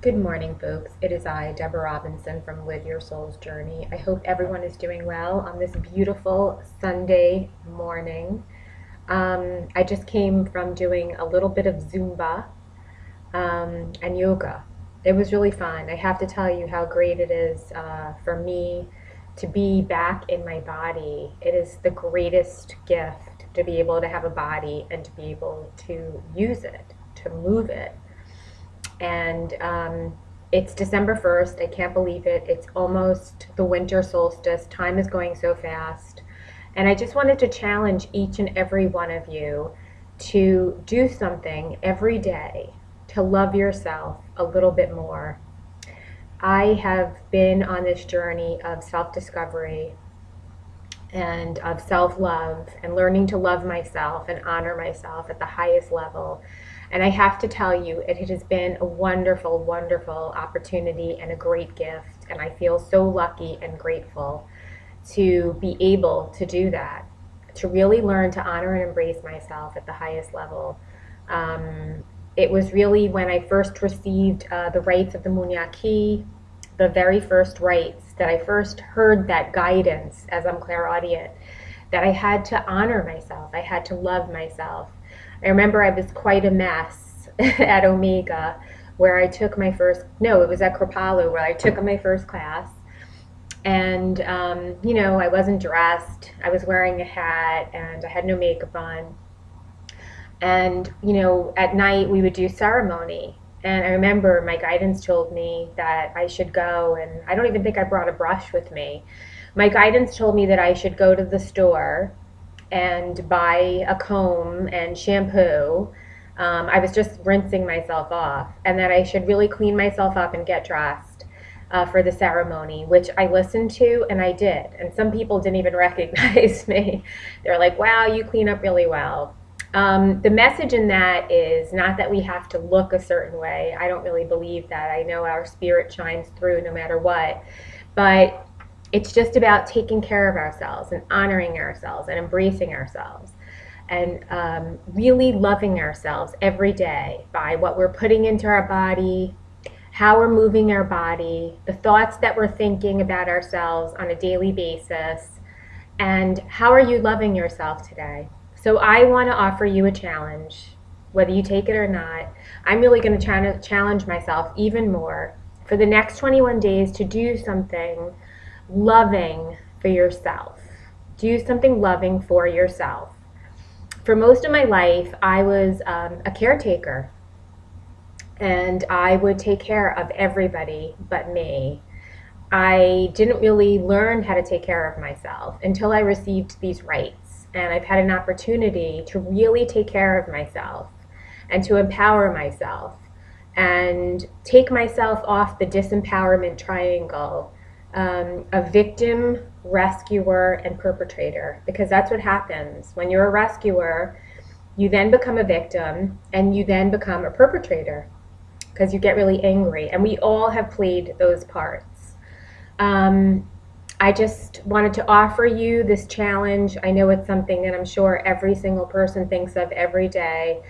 Good morning, folks. It is I, Deborah Robinson from Live Your Soul's Journey. I hope everyone is doing well on this beautiful Sunday morning. I just came from doing a little bit of Zumba and yoga. It was really fun. I have to tell you how great it is for me to be back in my body. It is the greatest gift to be able to have a body and to be able to use it, to move it. And it's December 1st. I can't believe it. It's almost the winter solstice. Time is going so fast. And I just wanted to challenge each and every one of you to do something every day to love yourself a little bit more. I have been on this journey of self-discovery and of self-love and learning to love myself and honor myself at the highest level. And I have to tell you, it has been a wonderful, wonderful opportunity and a great gift. And I feel so lucky and grateful to be able to do that, to really learn to honor and embrace myself at the highest level. It was really when I first received the rites of the Munyaki, the very first rites, that I first heard that guidance as I'm clairaudient, that I had to honor myself. I had to love myself. I remember I was quite a mess at Omega, where I took my first, no, it was at Kripalu, where I took my first class. And, I wasn't dressed. I was wearing a hat and I had no makeup on. And, at night we would do ceremony. And I remember my guidance told me that I should go, and I don't even think I brought a brush with me. My guidance told me that I should go to the store and buy a comb and shampoo. I was just rinsing myself off, and that I should really clean myself up and get dressed for the ceremony, which I listened to and I did. And some people didn't even recognize me. They're like, wow, you clean up really well. The message in that is not that we have to look a certain way. I don't really believe that. I know our spirit shines through no matter what. But it's just about taking care of ourselves and honoring ourselves and embracing ourselves and really loving ourselves every day by what we're putting into our body, how we're moving our body, the thoughts that we're thinking about ourselves on a daily basis, and how are you loving yourself today? So I want to offer you a challenge, whether you take it or not. I'm really going to challenge myself even more for the next 21 days to do something loving for yourself. Do something loving for yourself. For most of my life, I was a caretaker, and I would take care of everybody but me. I didn't really learn how to take care of myself until I received these rights, and I've had an opportunity to really take care of myself and to empower myself and take myself off the disempowerment triangle of victim, rescuer, and perpetrator, because that's what happens. When you're a rescuer, you then become a victim, and you then become a perpetrator because you get really angry, and we all have played those parts. I just wanted to offer you this challenge. I know it's something that I'm sure every single person thinks of every day,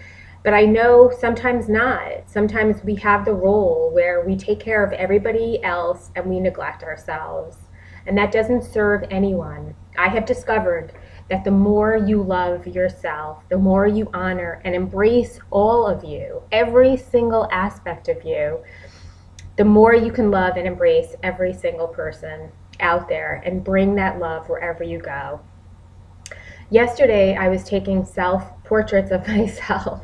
but I know sometimes not. Sometimes we have the role where we take care of everybody else and we neglect ourselves. And that doesn't serve anyone. I have discovered that the more you love yourself, the more you honor and embrace all of you, every single aspect of you, the more you can love and embrace every single person out there and bring that love wherever you go. Yesterday, I was taking self-portraits of myself,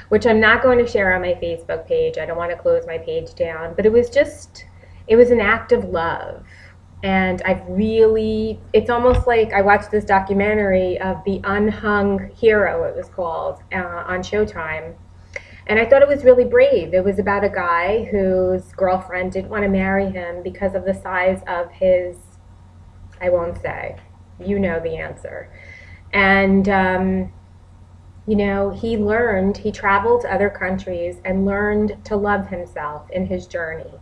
which I'm not going to share on my Facebook page. I don't want to close my page down, but it was an act of love. And it's almost like I watched this documentary of The Unhung Hero, it was called, on Showtime. And I thought it was really brave. It was about a guy whose girlfriend didn't want to marry him because of the size of his, I won't say, you know the answer. And, he traveled to other countries and learned to love himself in his journey.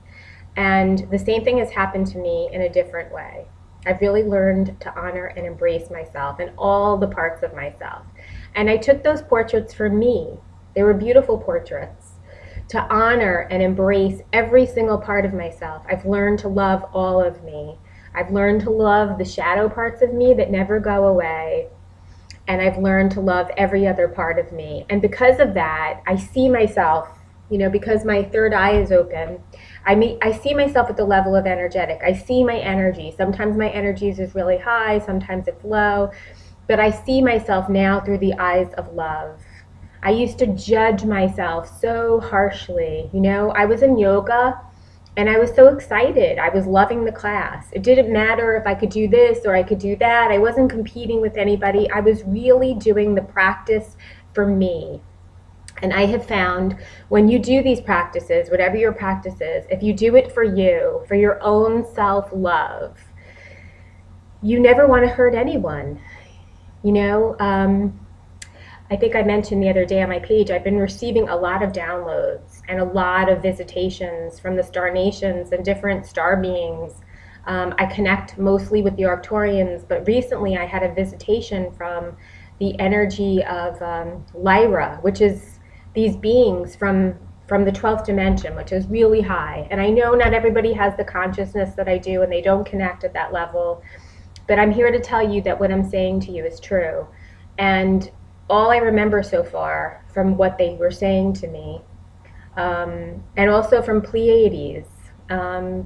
And the same thing has happened to me in a different way. I've really learned to honor and embrace myself and all the parts of myself. And I took those portraits for me. They were beautiful portraits to honor and embrace every single part of myself. I've learned to love all of me. I've learned to love the shadow parts of me that never go away. And I've learned to love every other part of me. And because of that, I see myself, because my third eye is open, I see myself at the level of energetic. I see my energy. Sometimes my energy is really high, sometimes it's low, but I see myself now through the eyes of love. I used to judge myself so harshly. I was in yoga and I was so excited. I was loving the class. It didn't matter if I could do this or I could do that. I wasn't competing with anybody. I was really doing the practice for me. And I have found when you do these practices, whatever your practice is, if you do it for you, for your own self-love, you never want to hurt anyone. I think I mentioned the other day on my page, I've been receiving a lot of downloads and a lot of visitations from the star nations and different star beings. I connect mostly with the Arcturians, but recently I had a visitation from the energy of Lyra, which is these beings from the 12th dimension, which is really high. And I know not everybody has the consciousness that I do, and they don't connect at that level. But I'm here to tell you that what I'm saying to you is true. And all I remember so far from what they were saying to me, and also from Pleiades,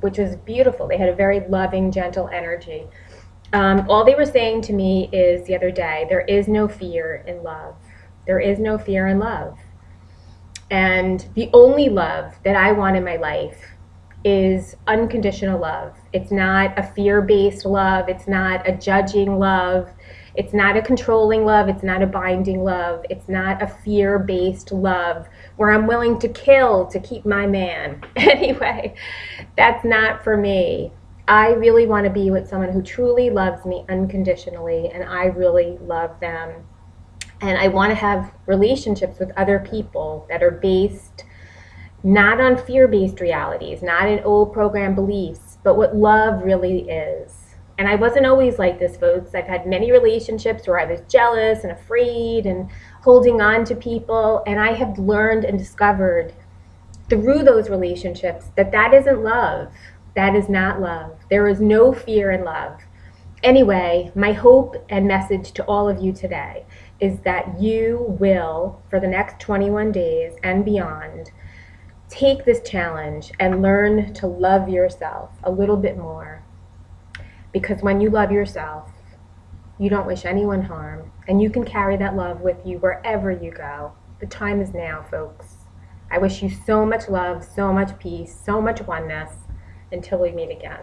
which was beautiful. They had a very loving, gentle energy. All they were saying to me is the other day, there is no fear in love. There is no fear in love. And the only love that I want in my life is unconditional love. It's not a fear-based love. It's not a judging love. It's not a controlling love. It's not a binding love. It's not a fear-based love where I'm willing to kill to keep my man. Anyway, that's not for me. I really want to be with someone who truly loves me unconditionally, and I really love them. And I want to have relationships with other people that are based not on fear-based realities, not in old program beliefs, but what love really is. And I wasn't always like this, folks. I've had many relationships where I was jealous and afraid and holding on to people. And I have learned and discovered through those relationships that that isn't love. That is not love. There is no fear in love. Anyway, my hope and message to all of you today is that you will, for the next 21 days and beyond, take this challenge and learn to love yourself a little bit more. Because when you love yourself, you don't wish anyone harm, and you can carry that love with you wherever you go. The time is now, folks. I wish you so much love, so much peace, so much oneness. Until we meet again.